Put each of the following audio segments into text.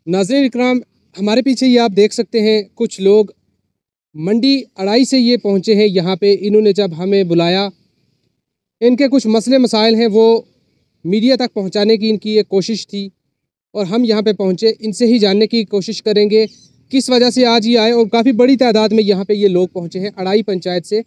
नाज़रीन इकराम, हमारे पीछे ये आप देख सकते हैं कुछ लोग मंडी अड़ाई से ये पहुँचे हैं यहाँ पे। इन्होंने जब हमें बुलाया, इनके कुछ मसले मसाइल हैं वो मीडिया तक पहुँचाने की इनकी एक कोशिश थी और हम यहाँ पे पहुँचे। इनसे ही जानने की कोशिश करेंगे किस वजह से आज ये आए और काफ़ी बड़ी तादाद में यहाँ पे ये लोग पहुँचे हैं अड़ाई पंचायत से।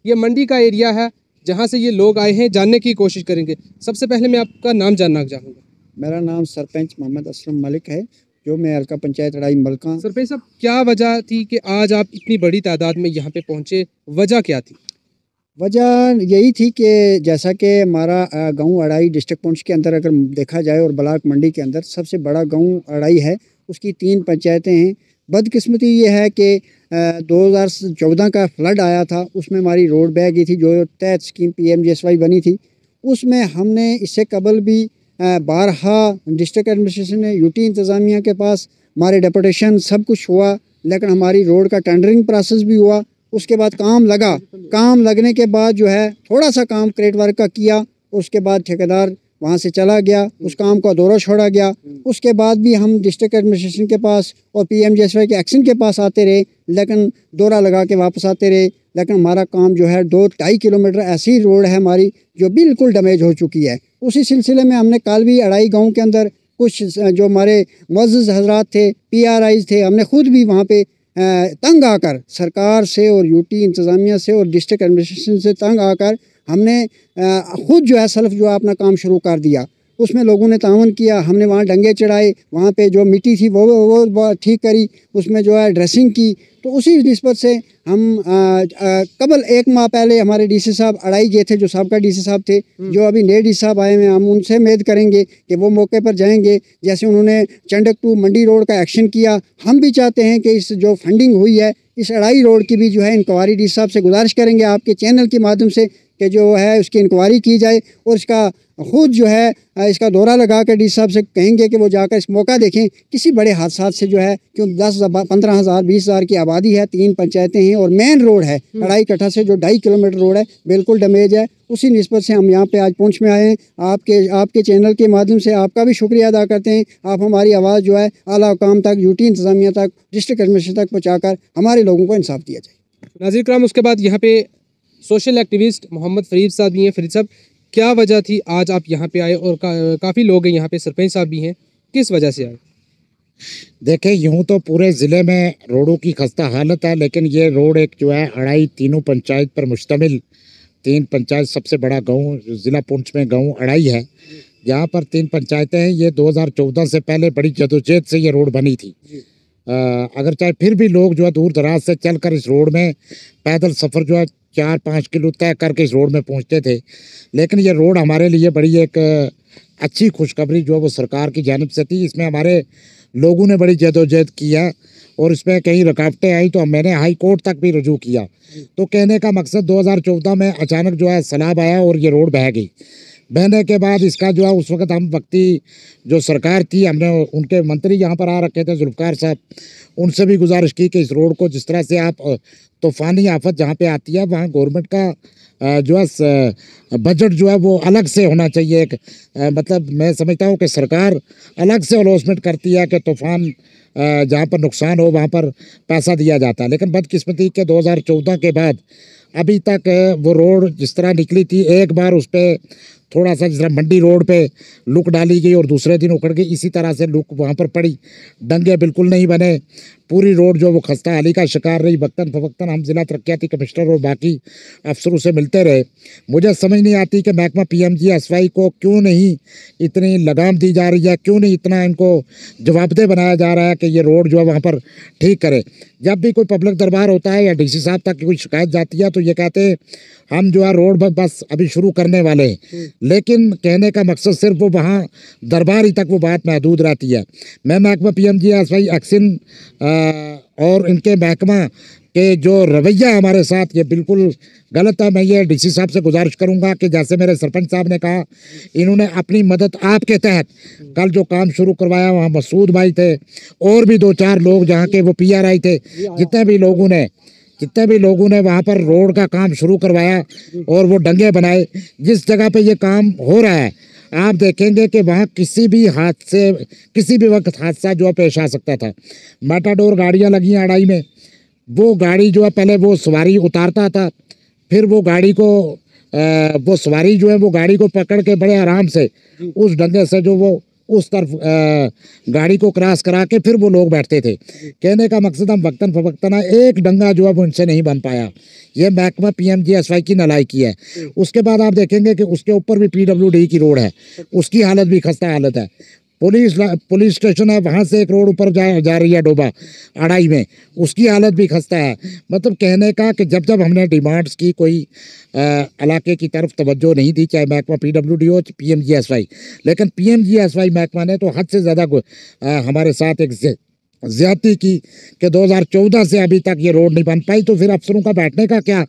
ये मंडी का एरिया है जहाँ से ये लोग आए हैं, जानने की कोशिश करेंगे। सबसे पहले मैं आपका नाम जानना चाहूँगा। मेरा नाम सरपंच मोहम्मद असलम मलिक है, जो मैं हल्का पंचायत अड़ाई मलका। सरपंच साहब, क्या वजह थी कि आज आप इतनी बड़ी तादाद में यहाँ पे पहुँचे? वजह क्या थी? वजह यही थी कि जैसा कि हमारा गांव अड़ाई डिस्ट्रिक्ट पुंछ के अंदर अगर देखा जाए और ब्लाक मंडी के अंदर सबसे बड़ा गांव अड़ाई है, उसकी 3 पंचायतें हैं। बदकिस्मती ये है कि 2014 का फ्लड आया था, उसमें हमारी रोड बह गई थी जो तहत स्कीम PMGSY बनी थी। उसमें हमने इससे कबल भी बारहा डिस्ट्रिक्ट एडमिनिस्ट्रेशन ने UT इंतज़ामिया के पास हमारे डेपुटेशन सब कुछ हुआ, लेकिन हमारी रोड का टेंडरिंग प्रोसेस भी हुआ। उसके बाद काम लगा, काम लगने के बाद जो है थोड़ा सा काम क्रेट वर्क का किया, उसके बाद ठेकेदार वहाँ से चला गया, उस काम का दौरा छोड़ा गया। उसके बाद भी हम डिस्ट्रिक्ट एडमिनिस्ट्रेशन के पास और PMGSY के एक्शन के पास आते रहे, लेकिन दौरा लगा के वापस आते रहे, लेकिन हमारा काम जो है 2-2.5 किलोमीटर ऐसी रोड है हमारी जो बिल्कुल डैमेज हो चुकी है। उसी सिलसिले में हमने कल भी अड़ाई गाँव के अंदर कुछ जो हमारे मुअज़्ज़िज़ हज़रात थे, PRIs थे, हमने खुद भी वहाँ पे तंग आकर सरकार से और UT इंतज़ामिया से और डिस्ट्रिक्ट एडमिनिस्ट्रेशन से तंग आकर हमने खुद जो है सेल्फ जो है अपना काम शुरू कर दिया। उसमें लोगों ने तावन किया, हमने वहाँ डंगे चढ़ाए, वहाँ पे जो मिट्टी थी वो ठीक करी, उसमें जो है ड्रेसिंग की। तो उसी निस्बत से हम कबल 1 माह पहले हमारे DC साहब अड़ाई गए थे, जो साहबका DC साहब थे, जो अभी नए DC साहब आए हैं, हम उनसे उम्मीद करेंगे कि वो मौके पर जाएंगे। जैसे उन्होंने चंडक टू मंडी रोड का एक्शन किया, हम भी चाहते हैं कि इस जो फंडिंग हुई है इस अड़ाई रोड की भी जो है इंक्वायरी DC साहब से गुजारिश करेंगे आपके चैनल के माध्यम से कि जो है उसकी इंक्वायरी की जाए और इसका खुद जो है इसका दौरा लगा कर DC साहब से कहेंगे कि वो जाकर इस मौका देखें। किसी बड़े हादसा से जो है, क्यों 10-15 हज़ार 20 हज़ार की आबादी है, 3 पंचायतें हैं और मेन रोड है अड़ाई कट्ठा से जो 2.5 किलोमीटर रोड है, बिल्कुल डैमेज है। उसी निस्बत से हम यहाँ पे आज पुंछ में आए हैं। आपके चैनल के माध्यम से आपका भी शुक्रिया अदा करते हैं। आप हमारी आवाज़ जो है आला हुकाम तक, UT इंतज़ामिया तक, डिस्ट्रिक्ट एडमिनिस्ट्रेशन तक पहुँचाकर हमारे लोगों को इंसाफ दिया जाए। नाज़रीन इकराम, उसके बाद यहाँ पे सोशल एक्टिविस्ट मोहम्मद फरीद साहब भी हैं। फरीद साहब, क्या वजह थी आज आप यहाँ पे आए और काफ़ी लोग हैं यहाँ पे, सरपंच साहब भी हैं, किस वजह से आए? देखें, यूँ तो पूरे ज़िले में रोडों की खस्ता हालत है, लेकिन ये रोड एक जो है अड़ाई तीनों पंचायत पर मुश्तमिल 3 पंचायत, सबसे बड़ा गांव ज़िला पुंछ में गांव अड़ाई है। यहाँ पर 3 पंचायतें हैं। ये 2014 से पहले बड़ी जदोजहद से ये रोड बनी थी। अगर चाहे फिर भी लोग जो है दूर दराज से चलकर इस रोड में पैदल सफ़र जो है 4-5 किलो तय करके इस रोड में पहुंचते थे, लेकिन ये रोड हमारे लिए बड़ी एक अच्छी खुशखबरी जो है वो सरकार की जानिब से थी। इसमें हमारे लोगों ने बड़ी जदोजहद किया और इसमें कई रुकावटें आई तो मैंने हाई कोर्ट तक भी रुजू किया। तो कहने का मकसद 2014 में अचानक जो है सैलाब आया और ये रोड बह गई। बहने के बाद इसका जो है उस वक्त हम वक्ती जो सरकार थी, हमने उनके मंत्री यहाँ पर आ रखे थे जुल्फ़िकार साहब, उनसे भी गुजारिश की कि इस रोड को जिस तरह से आप तूफ़ानी आफत जहाँ पे आती है वहाँ गवर्नमेंट का जो है बजट जो है वो अलग से होना चाहिए। एक मतलब मैं समझता हूँ कि सरकार अलग से अलॉटमेंट करती है कि तूफ़ान जहाँ पर नुकसान हो वहाँ पर पैसा दिया जाता है, लेकिन बदकिस्मती के 2014 के बाद अभी तक वो रोड जिस तरह निकली थी, एक बार उस पर थोड़ा सा जिस तरह मंडी रोड पे लुक डाली गई और दूसरे दिन उखड़ गई, इसी तरह से लुक वहाँ पर पड़ी, डंगे बिल्कुल नहीं बने, पूरी रोड जो वो खस्ता हाली का शिकार रही। वक्तन फवक्तन हम जिला तरक्याती कमिश्नर और बाकी अफसरों से मिलते रहे। मुझे समझ नहीं आती कि महकमा PMGSY को क्यों नहीं इतनी लगाम दी जा रही है, क्यों नहीं इतना इनको जवाबदेह बनाया जा रहा है कि ये रोड जो है वहाँ पर ठीक करे। जब भी कोई पब्लिक दरबार होता है या DC साहब तक कोई शिकायत जाती है तो ये कहते हैं हम जो है रोड बस अभी शुरू करने वाले हैं, लेकिन कहने का मकसद सिर्फ वो वहाँ दरबार ही तक वो बात महदूद रहती है। मैं महकमा PMGSY एक्शन और इनके महकमा के जो रवैया हमारे साथ ये बिल्कुल गलत है। मैं ये DC साहब से गुजारिश करूंगा कि जैसे मेरे सरपंच साहब ने कहा, इन्होंने अपनी मदद आपके तहत कल जो काम शुरू करवाया, वहाँ मसूद भाई थे और भी 2-4 लोग जहाँ के वो PRI थे, जितने भी लोगों ने वहाँ पर रोड का काम शुरू करवाया और वो डंगे बनाए। जिस जगह पे ये काम हो रहा है आप देखेंगे कि वहाँ किसी भी वक्त हादसा जो है पेश आ सकता था। मेटाडोर गाड़ियाँ लगी हैं अड़ाई में, वो गाड़ी जो है पहले वो सवारी उतारता था, फिर वो गाड़ी को वो सवारी जो है वो गाड़ी को पकड़ के बड़े आराम से उस डंगे से जो वो उस तरफ गाड़ी को क्रॉस करा के फिर वो लोग बैठते थे। कहने का मकसद हम वक्तन फवक्तना एक डंगा जो है वो इनसे नहीं बन पाया। ये महकमा PMGSY की नालायकी है। उसके बाद आप देखेंगे कि उसके ऊपर भी PWD की रोड है, उसकी हालत भी खस्ता हालत है। पुलिस स्टेशन है, वहाँ से एक रोड ऊपर जा रही है डोबा अड़ाई में, उसकी हालत भी खस्ता है। मतलब कहने का कि जब हमने डिमांड्स की कोई इलाके की तरफ तवज्जो नहीं दी, चाहे महकमा PWD हो PMGSY, लेकिन PMGSY महकमा ने तो हद से ज़्यादा हमारे साथ एक ज्यादती की कि 2014 से अभी तक ये रोड नहीं बन पाई। तो फिर अफसरों का बैठने का क्या,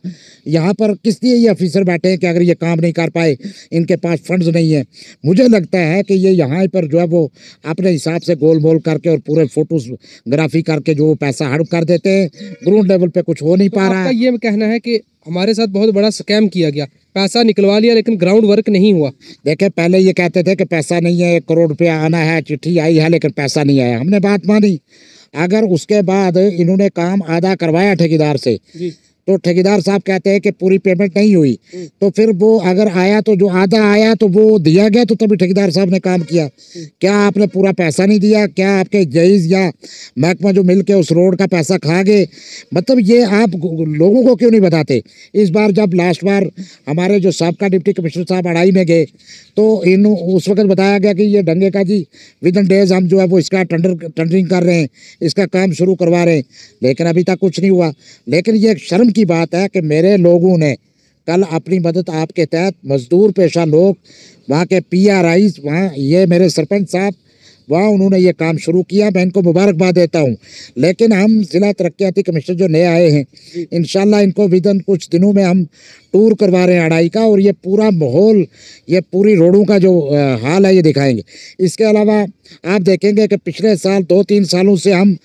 यहाँ पर किस लिए ये ऑफिसर बैठे हैं कि अगर ये काम नहीं कर पाए, इनके पास फंड्स नहीं है। मुझे लगता है कि ये यहाँ पर जो है वो अपने हिसाब से गोल मोल करके और पूरे फोटोग्राफी करके जो पैसा हड़प कर देते हैं, ग्राउंड लेवल पे कुछ हो नहीं पा रहा है। ये कहना है कि हमारे साथ बहुत बड़ा स्कैम किया गया, पैसा निकलवा लिया लेकिन ग्राउंड वर्क नहीं हुआ। देखिए पहले ये कहते थे कि पैसा नहीं है, 1 करोड़ रुपया आना है, चिट्ठी आई है लेकिन पैसा नहीं आया, हमने बात मानी। अगर उसके बाद इन्होंने काम आधा करवाया ठेकेदार से, तो ठेकेदार साहब कहते हैं कि पूरी पेमेंट नहीं हुई, तो फिर वो अगर आया तो जो आधा आया तो वो दिया गया, तो तभी ठेकेदार साहब ने काम किया। क्या आपने पूरा पैसा नहीं दिया? क्या आपके जहीज या महकमा जो मिल के उस रोड का पैसा खा गए? मतलब ये आप लोगों को क्यों नहीं बताते? इस बार जब लास्ट बार हमारे जो साबका डिप्टी कमिश्नर साहब अड़ाई में गए तो उस वक्त बताया गया कि ये डंगे का जी विदिन डेज हम जो है वो इसका टेंडरिंग कर रहे हैं, इसका काम शुरू करवा रहे हैं, लेकिन अभी तक कुछ नहीं हुआ। लेकिन ये शर्म की बात है कि मेरे लोगों ने कल अपनी मदद आपके तहत मजदूर पेशा लोग वहाँ के PRIs, वहाँ ये मेरे सरपंच साहब वहाँ उन्होंने ये काम शुरू किया, मैं इनको मुबारकबाद देता हूँ। लेकिन हम जिला तरक्याती कमिश्नर जो नए आए हैं, इंशाल्लाह इनको विदिन कुछ दिनों में हम टूर करवा रहे हैं अड़ाई का, और ये पूरा माहौल, ये पूरी रोडों का जो हाल है ये दिखाएंगे। इसके अलावा आप देखेंगे कि पिछले साल 2-3 सालों से हम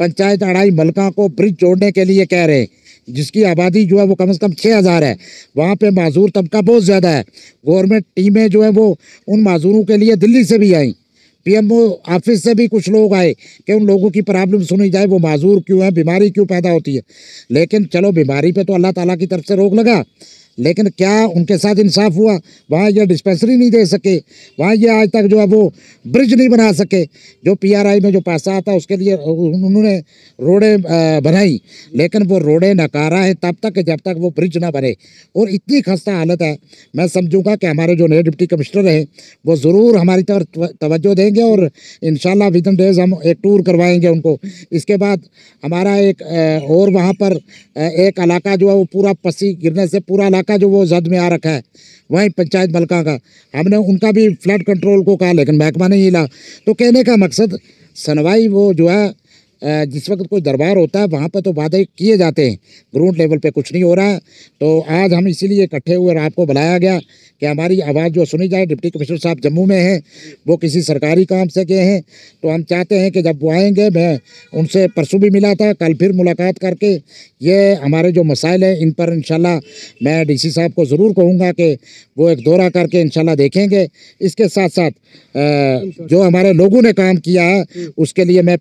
पंचायत अड़ाई मलका को ब्रिज जोड़ने के लिए कह रहे हैं, जिसकी आबादी जो है वो कम से कम 6000 है। वहाँ पे माजूर तबका बहुत ज़्यादा है। गवर्नमेंट टीमें जो है वो उन माजूरों के लिए दिल्ली से भी आई, PMO ऑफिस से भी कुछ लोग आए कि उन लोगों की प्रॉब्लम सुनी जाए, वो माजूर क्यों है, बीमारी क्यों पैदा होती है। लेकिन चलो बीमारी पे तो अल्लाह ताला की तरफ से रोक लगा, लेकिन क्या उनके साथ इंसाफ हुआ? वहाँ ये डिस्पेंसरी नहीं दे सके, वहाँ ये आज तक जो है वो ब्रिज नहीं बना सके। जो PRI में जो पैसा आता है उसके लिए उन्होंने रोडें बनाई, लेकिन वो रोडें नकारा है तब तक जब तक वो ब्रिज ना बने। और इतनी खस्ता हालत है, मैं समझूंगा कि हमारे जो नए डिप्टी कमिश्नर हैं वो ज़रूर हमारी तरफ तवज्जो देंगे, और इंशाल्लाह विदिन डेज हम एक टूर करवाएंगे उनको। इसके बाद हमारा एक और वहाँ पर एक इलाका जो है वो पूरा पसी गिरने से पूरा इलाका जो वो जद में आ रखा है, वहीं पंचायत मलका का, हमने उनका भी फ्लड कंट्रोल को कहा लेकिन महकमा नहीं हिला। तो कहने का मकसद सुनवाई वो जो है जिस वक्त कोई दरबार होता है वहाँ पर तो वादे किए जाते हैं, ग्राउंड लेवल पे कुछ नहीं हो रहा है। तो आज हम इसीलिए इकट्ठे हुए और आपको बुलाया गया कि हमारी आवाज़ जो सुनी जाए। डिप्टी कमिश्नर साहब जम्मू में हैं, वो किसी सरकारी काम से गए हैं, तो हम चाहते हैं कि जब वो आएंगे, मैं उनसे परसों भी मिला था, कल फिर मुलाकात करके ये हमारे जो मसाइल हैं इन पर इंशाल्लाह मैं DC साहब को ज़रूर कहूँगा कि वो एक दौरा करके इंशाल्लाह देखेंगे। इसके साथ साथ जो हमारे लोगों ने काम किया है उसके लिए मैं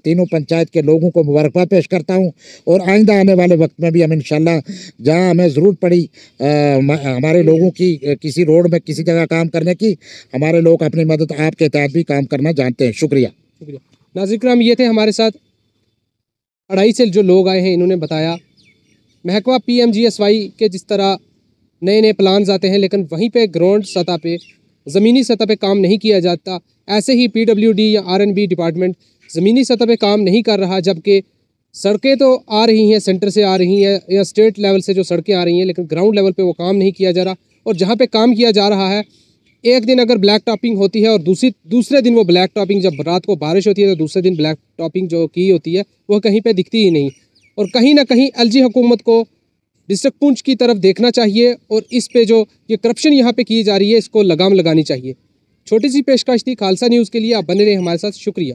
तीनों पंचायत के लोगों को मुबारकबाद पेश करता हूँ, और आइंदा आने वाले वक्त में भी हम इंशाल्लाह जहाँ हमें ज़रूरत पड़ी हमारे लोगों की किसी रोड में किसी जगह काम करने की, हमारे लोग अपनी मदद आपके तहत भी काम करना जानते हैं। शुक्रिया। नाज़रीन किराम, ये थे हमारे साथ अड़ाई से जो लोग आए हैं, इन्होंने बताया महकमा PMGSY के जिस तरह नए नए प्लान्स आते हैं लेकिन वहीं पे ग्राउंड सतह पे, ज़मीनी सतह पे काम नहीं किया जाता। ऐसे ही PWD या RNB डिपार्टमेंट ज़मीनी सतह पे काम नहीं कर रहा, जबकि सड़कें तो आ रही हैं, सेंटर से आ रही हैं या स्टेट लेवल से जो सड़कें आ रही हैं, लेकिन ग्राउंड लेवल पे वो काम नहीं किया जा रहा। और जहाँ पे काम किया जा रहा है, एक दिन अगर ब्लैक टॉपिंग होती है और दूसरे दिन वो ब्लैक टॉपिंग, जब रात को बारिश होती है तो दूसरे दिन ब्लैक टॉपिंग जो की होती है वो कहीं पे दिखती ही नहीं। और कहीं ना कहीं LG हुकूमत को डिस्ट्रिक्ट पुंछ की तरफ देखना चाहिए और इस पे जो ये करप्शन यहाँ पे की जा रही है इसको लगाम लगानी चाहिए। छोटी सी पेशकश थी खालसा न्यूज़ के लिए, आप बने रहे हमारे साथ। शुक्रिया।